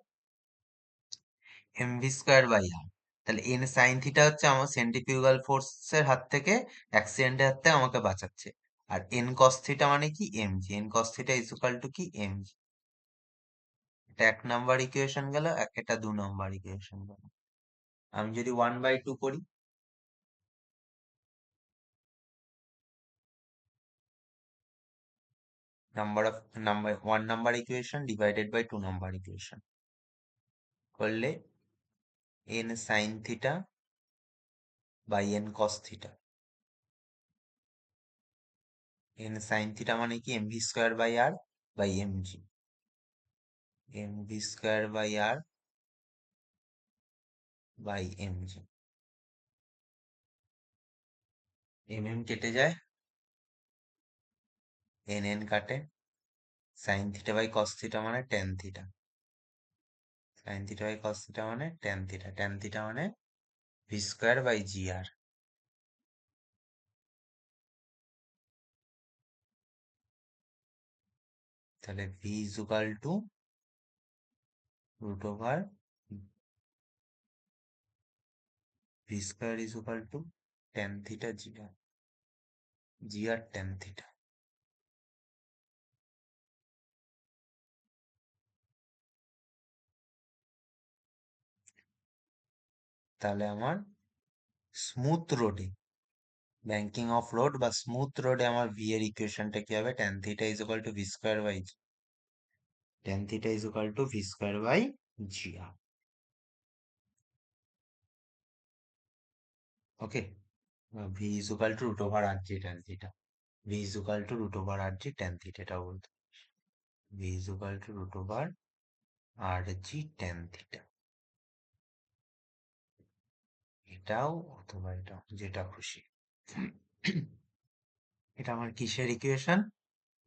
এমভি স্কোয়ার বাই আর। তাহলে এন সাইন থিটা হচ্ছে আমার সেন্ট্রিফিউগাল ফোর্সের হাত থেকে, অ্যাক্সিডেন্টের হাত থেকে আমাকে বাঁচাচ্ছে। আর এন কস থিটা মানে কি MG, N cos theta is equal two কি এমজি। এটা 1 নম্বর ইকুয়েশন গেল, এটা 2 নম্বর ইকুয়েশন গেল। আমি যদি 1/2 করি, নাম্বার 1 নম্বর ইকুয়েশন ডিভাইডেড বাই 2 নম্বর ইকুয়েশন করলে N sine theta by N cos theta, N sine theta মানে কি mv square by r by mg, mv square by r by mg. M কেটে যায়, এন কাটে, sine theta by cos theta মানে tan theta, sine theta by cos theta মানে ট্যান থিটা, ট্যান থিটা মানে v square by G r. তাহলে v is equal to root over V square is equal to tan theta G R, G R tan theta. তাহলে আমার স্মুথ রোডে, ব্যাংকিং অফ রোড বা স্মুথ রোডে আমার ভি এর ইকুয়েশনটা কি হবে, tan theta is equal to V square by G, tan theta is equal to V square by G R. Okay, V is equal to root over R G tan theta, V is equal to root over R G tan theta, এটা বলতে V is equal to root over R G tan theta. এটাও অথবা এটাও, যেটা খুশি। এটা আমার কিসের ইকুয়েশন?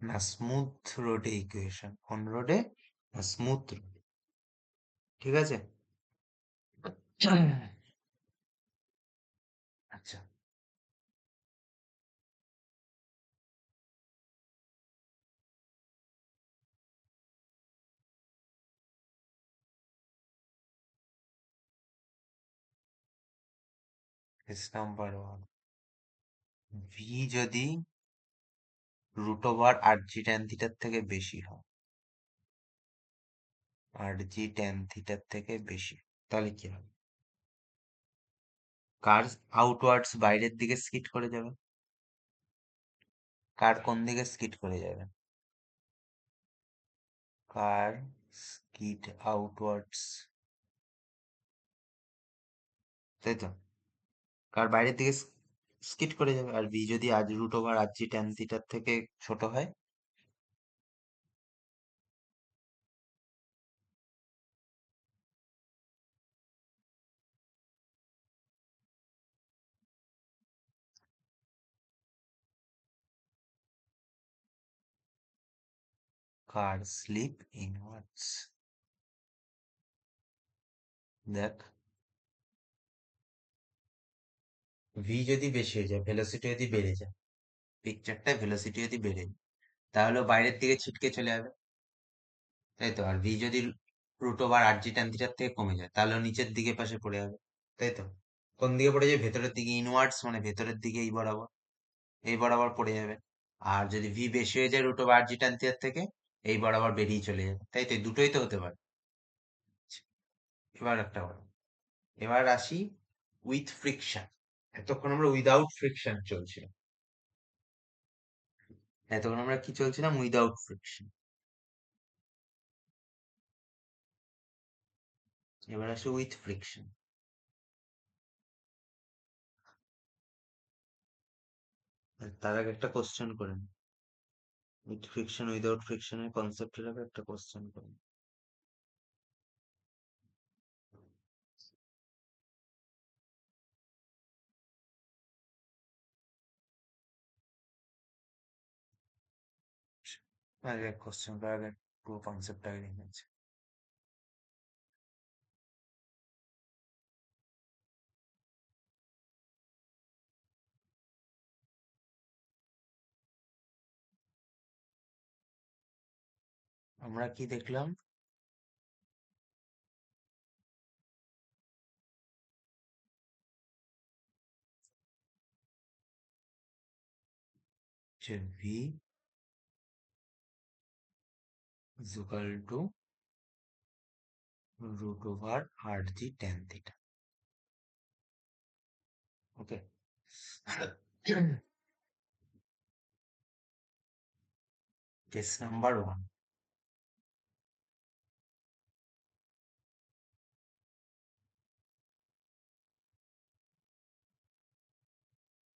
না স্মুথ রোডে ইকুয়েশন। কোন রোডে? না স্মুথ রোড। ঠিক আছে। আচ্ছা, কেস নাম্বার ওয়ান, ভি যদি root over R G tan থিটার থেকে বেশি হয়, আর জি ট্যান থিটার থেকে বেশি, তাহলে কি হবে? কার আউটওয়ার্ডস বাইরের দিকে স্কিড করে যাবে? কার কোন দিকে স্কিড করে যাবে? কার স্কিড আউটওয়ার্ডস, তাই তো? কার বাইরের দিকে স্কিড করে যাবে। আর ভি যদি আজ root over R G tan থিটার থেকে ছোট হয়, কার স্লিপ ইনওয়ার্ডস। দেখ, ভি যদি বেশি হয়ে যায়, ভেলোসিটি যদি বেড়ে যায়, পিকচারটা ভেলোসিটি যদি বেড়ে যায়, তাহলে ও বাইরের দিকে ছিটকে চলে যাবে, তাই তো? আর ভি যদি root over R G tan থিটার থেকে কমে যায়, তাহলে ও নিচের দিকে পাশে পড়ে যাবে, তাই তো? কোন দিকে পড়ে যাবে? ভেতরের দিকে, ইনওয়ার্ডস মানে ভেতরের দিকে, এই বরাবর পড়ে যাবে। আর যদি ভি বেশি হয়ে যায় root over R G tan থিটার থেকে, এই বরাবর বেরিয়ে চলে যাবে, তাই তো? এই দুটোই তো হতে পারে। এবার একটা বলো, এবার আসি উইথ ফ্রিকশন। এতক্ষণ আমরা উইদাউট ফ্রিকশন চলছিলাম, এতক্ষণ আমরা কি চলছিলাম? Without friction. এবার আসি উইথ ফ্রিকশন। তার আগে একটা কোশ্চেন করে নিই। উইথ ফ্রিকশন উইদাউট ফ্রিকশনের কনসেপ্টের আগে একটা কোশ্চেন করে নিই। আগে কোশ্চেনটা আগে, পুরো কনসেপ্টটা আগে নিয়েছে। আমরা কি দেখলাম? যে V is equal to root over R G tan theta. Okay. Case number one,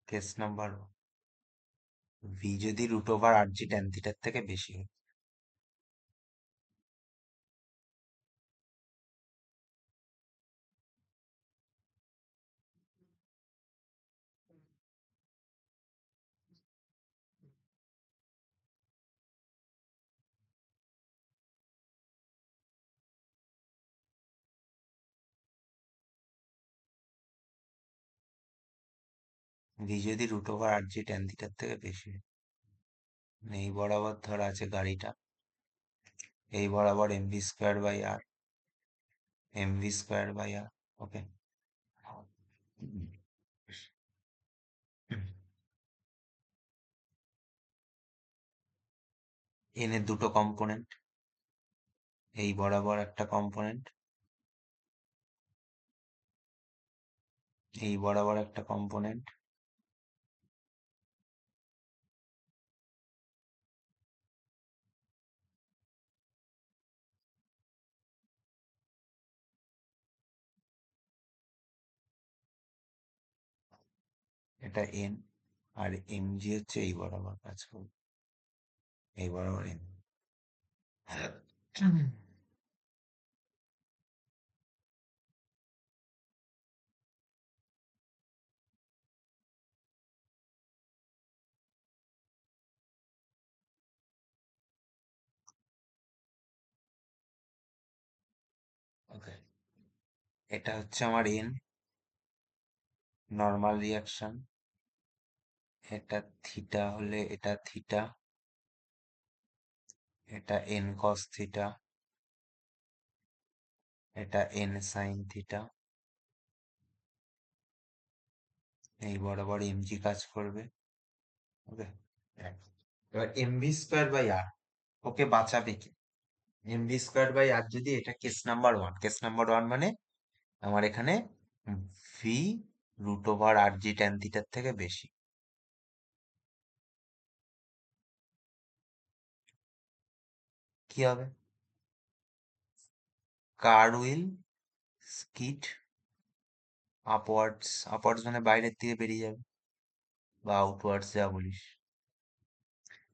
case number one, V যদি root over R G tan থিটার থেকে বেশি হয়, ভি যদি root over R G tan থিটার থেকে বেশি হয়, মানে এই বরাবর ধরা আছে গাড়িটা, এই বরাবর M V square by R, M V square by R. Okay. N এর দুটো কম্পোনেন্ট, এই বরাবর একটা কম্পোনেন্ট, এই বরাবর একটা কম্পোনেন্ট, এটা এন, আর এম জি হচ্ছে এই বরাবর কাজ করবে, এই বরাবর এন। এটা হচ্ছে আমার এন, নর্মাল রিয়াকশন। এটা থিটা হলে এটা থিটা, এটা এন কস থিটা, এটা এন সাইন থিটা। এই বরাবর এমজি কাজ করবে। ওকে, এবার এমভি স্কোয়ার বাই আর ওকে বাঁচাবে কি? এমভি স্কোয়ার বাই আর যদি, এটা case number one, case number one মানে আমার এখানে V root over R G tan থিটার থেকে বেশি। কি হবে? কার উইল স্কিড আপওয়ার্ডস, আপওয়ার্ডস মানে বাইরের দিকে বেরিয়ে যাবে, বা আউটওয়ার্ডস যা বলিস।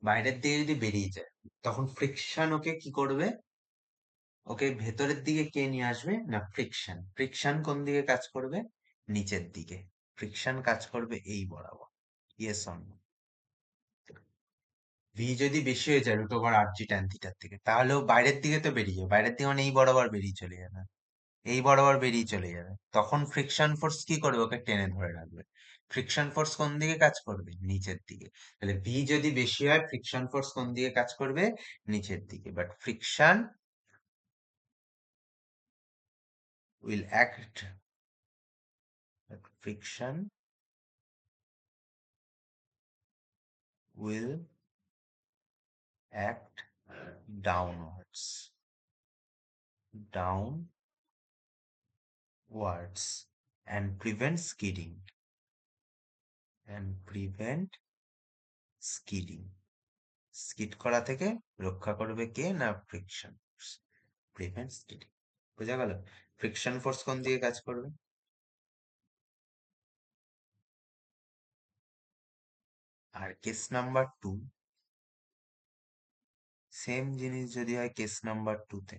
বাইরের দিকে যদি বেরিয়ে যায়, তখন ফ্রিকশন ওকে কি করবে? ওকে ভেতরের দিকে কে নিয়ে আসবে না? ফ্রিকশন। ফ্রিকশন কোন দিকে কাজ করবে? নিচের দিকে। ফ্রিকশন কাজ করবে এই বরাবর। Yes or no? ভি যদি বেশি হয়ে যায় root over R G tan থিটার থেকে, তাহলেও বাইরের দিকে তো বেরিয়ে যাবে, বাইরের দিকে মানে এই বরাবর বেরিয়ে চলে যাবে, এই বরাবর বেরিয়ে চলে যাবে। তখন ফ্রিকশন ফোর্স কি করবে? ওকে টেনে ধরে রাখবে। ফ্রিকশন ফোর্স কোন দিকে কাজ করবে? নিচের দিকে। তাহলে ভি যদি বেশি হয়, ফ্রিকশন ফোর্স কোন দিকে কাজ করবে? নিচের দিকে। But friction will act, friction will act downwards, downwards and prevent skidding, and prevent skidding. Skid করা থেকে রক্ষা করবে কে না? Friction force. Prevent skidding. বোঝা গেল? ফ্রিকশন ফোর্স কোন দিকে কাজ করবে? আর কেস নাম্বার টু, সেম জিনিস যদি হয় কেস নাম্বার টু তে,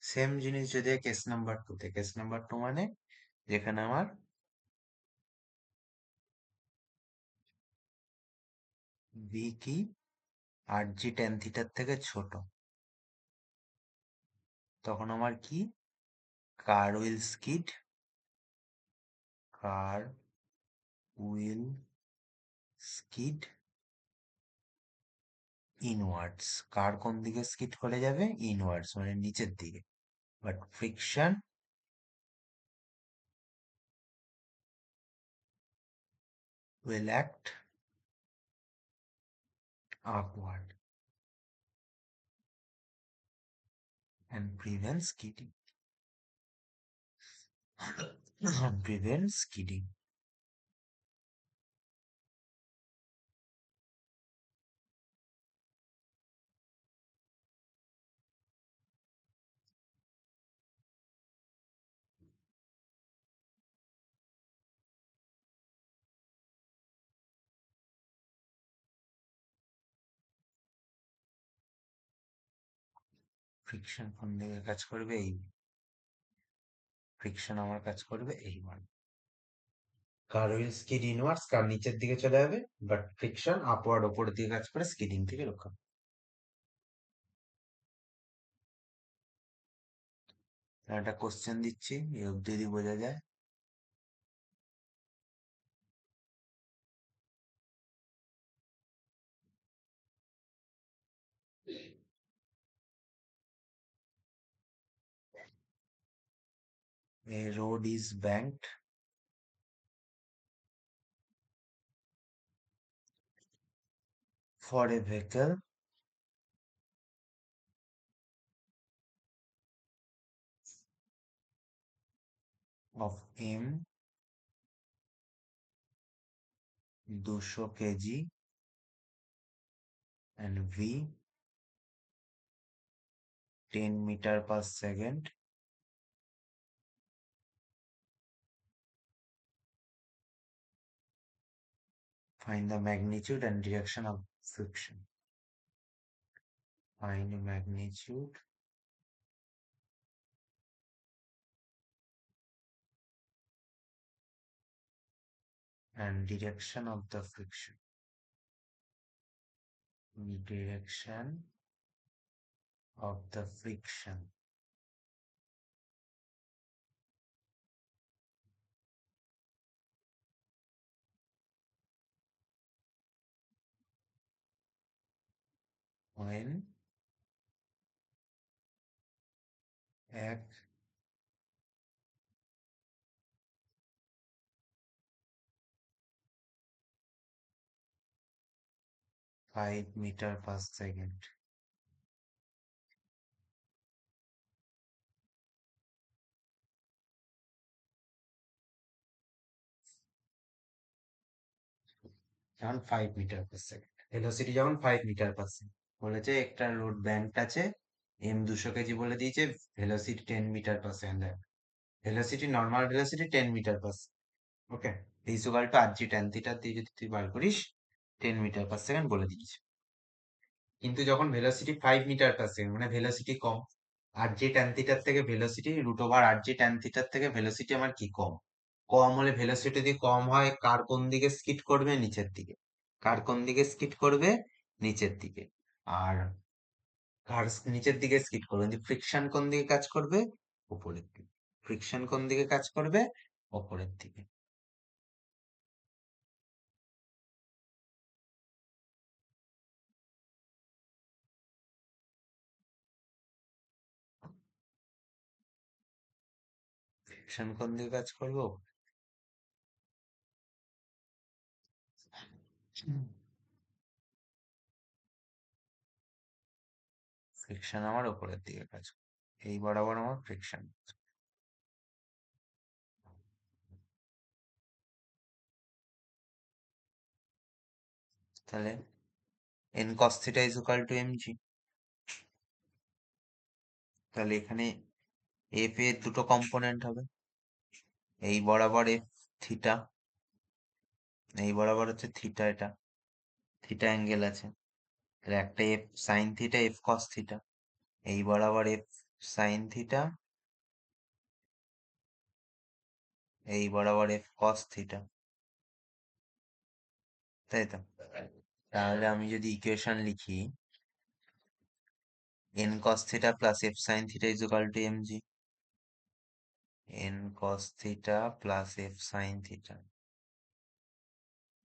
সেম জিনিস যদি হয় কেস নাম্বার টু তে, কেস নাম্বার টু মানে যেখানে আমার ভি কি আর জি টেন থিটার থেকে ছোট, তখন আমার কি? Car will skid, car will skid inwards. Car কোন দিকে স্কিড করে যাবে? ইনওয়ার্ডস মানে নিচের দিকে। But friction will act upward and prevent skidding. prevent skidding. Friction কোন দিকে কাজ করবে? এই ফ্রিকশন আমার কাজ করবে এইবার। কার উইল স্কিড ইনওয়ার্ডস, কার নিচের দিকে চলে যাবে, বাট ফ্রিকশন আপওয়ার্ড ওপরের দিকে কাজ করে স্কিডিং থেকে রক্ষা করে। একটা কোশ্চেন দিচ্ছি, এই অব্দি যদি বোঝা যায়। A road is banked for a vehicle of M 200 kg and V 10 meter per second. Find the magnitude and direction of friction. Find magnitude and direction of the friction. Direction of the friction. When এক 5 meter per second. যখন 5 মিটার পার সেকেন্ড ভেলোসিটি যখন 5 মিটার পার সেকেন্ড বলেছে, একটা রোড ব্যান্ড আছে, এম 200 কেজি বলে দিয়েছে, velocity 10 meter per second. Velocity normal velocity 10 meter per second. Okay, equal to R G tan theta দিয়ে যদি তুই বার করিস 10 মিটার পার সেকেন্ড বলে দিয়েছে। কিন্তু যখন ভেলোসিটি 5 মিটার পার সেকেন্ড মানে ভেলোসিটি কম, আর জি ট্যান থিটার থেকে velocity root over R G tan থিটার থেকে ভেলোসিটি আমার কি কম। কম হলে ভেলোসিটি যদি কম হয়, কার কোন দিকে স্কিড করবে? নিচের দিকে। কার কোন দিকে স্কিড করবে? নিচের দিকে। আর কার নিচের দিকে স্কিড করবে? কিন্তু ফ্রিকশন কোন দিকে কাজ করবে? উপরের দিকে। ফ্রিকশন কোন দিকে কাজ করবে? উপরের দিকে। ফ্রিকশন কোন দিকে কাজ করবো? ফ্রিকশন আমার উপরের দিকে কাজ করবে, এই বরাবর আমার ফ্রিকশন। তাহলে n cos theta is equal to mg। তাহলে এখানে f এর দুটো কম্পোনেন্ট হবে, এই বরাবর f থিটা, এই বরাবর হচ্ছে থিটা, এটা থিটা অ্যাঙ্গেল আছে। তাহলে একটা f sine theta, f cos theta, এই বরাবর f সাইন থিটা, এই বরাবর f cos থিটা, তাই তো? তাহলে আমি যদি ইকুয়েশন লিখি, n cos theta plus f sin theta is equal to mg। n cos theta plus f sin theta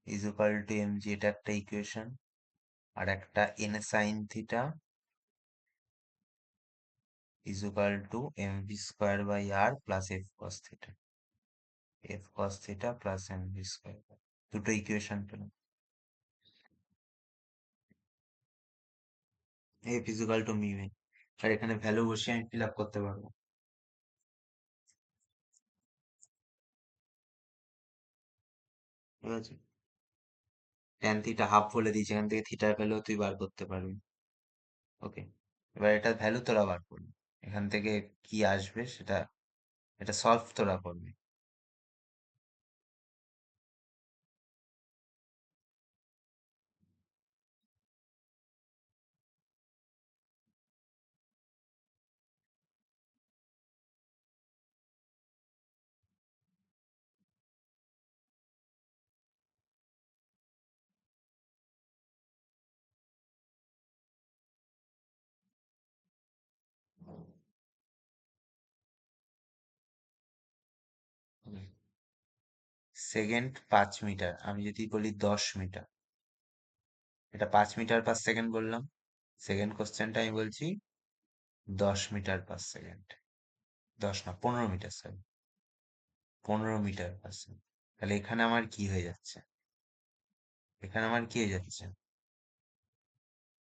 is equal to mg, এটা একটা ইকুয়েশন। আর একটা n sin theta is equal to mv square by r plus f cos theta। f cos theta plus mv square, দুটো ইকুয়েশন পেলাম। f is equal to mu n, আর এখানে ভ্যালু বসিয়ে আমি ফিল আপ করতে পারবো। ঠিক আছে, ট্যান থিটা হাফ বলে দিয়েছি, এখান থেকে থিটার ভ্যালু তুই বার করতে পারবি। ওকে, এবার এটা ভ্যালু তোরা বার করবি, এখান থেকে কি আসবে সেটা, এটা সলভ তোরা করবি। সেকেন্ড 5 মিটার, আমি যদি বলি 10 মিটার, এটা 5 মিটার পার সেকেন্ড বললাম। সেকেন্ড কোশ্চেনটা আমি বলছি 10 মিটার পার সেকেন্ড, 10 না 15 meter, sorry 15 meter per second. তাহলে এখানে আমার কি হয়ে যাচ্ছে? এখানে আমার কি হয়ে যাচ্ছে?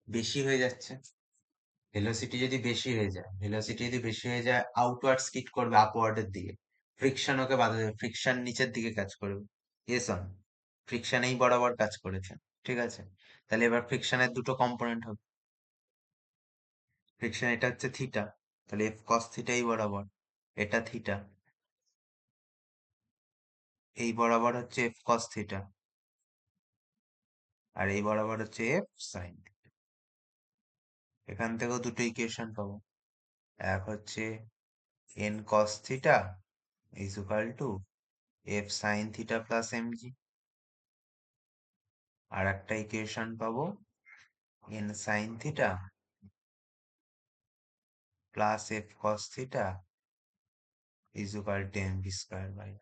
বেশি হয়ে যাচ্ছে। ভেলোসিটি যদি বেশি হয়ে যায়, ভেলোসিটি যদি বেশি হয়ে যায়, আউটওয়ার্ড স্কিড করবে আপওয়ার্ডের দিকে। ফ্রিকশন ওকে বাধা দেবে, ফ্রিকশন নিচের দিকে কাজ করবে। Yes on? ফ্রিকশন এই বরাবর কাজ করেছেন। ঠিক আছে, তাহলে এবার ফ্রিকশনের দুটো কম্পোনেন্ট হবে। ফ্রিকশন এটা হচ্ছে থিটা, তাহলে এফ কস থিটা এই বরাবর, এটা থিটা, এই বরাবর হচ্ছে এফ কস থিটা, আর এই বরাবর হচ্ছে এফ সাইন। এখান থেকেও দুটো ইকুয়েশন পাবো। এক হচ্ছে N cos theta is equal to f sine theta plus mg, আর একটা ইকুয়েশন পাবো N sine theta plus f cos theta is equal to M V square by.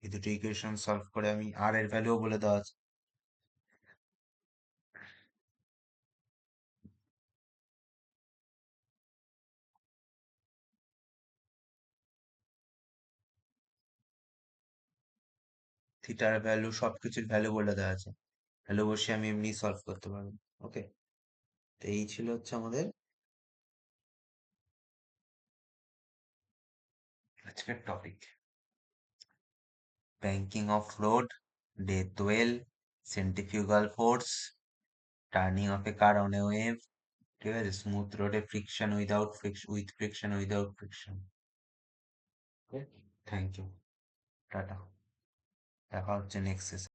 এই দুটো ইকুয়েশন সলভ করে আমি আর এর ভ্যালুও বলে দেওয়া আছে। থিটার ভ্যালু, সবকিছুর ভ্যালু বলে দেওয়া আছে, ভ্যালু বসে আমি এমনি সলভ করতে পারবো। ওকে, তো এই ছিল হচ্ছে আমাদের আজকের topic, banking of fluid, death well, centrifugal force, turning of a car on a wave, ঠিক আছে, স্মুথ রোডে friction without friction, with friction without friction. Okay, thank you, tata, দেখা হচ্ছে নেক্সট সেশন।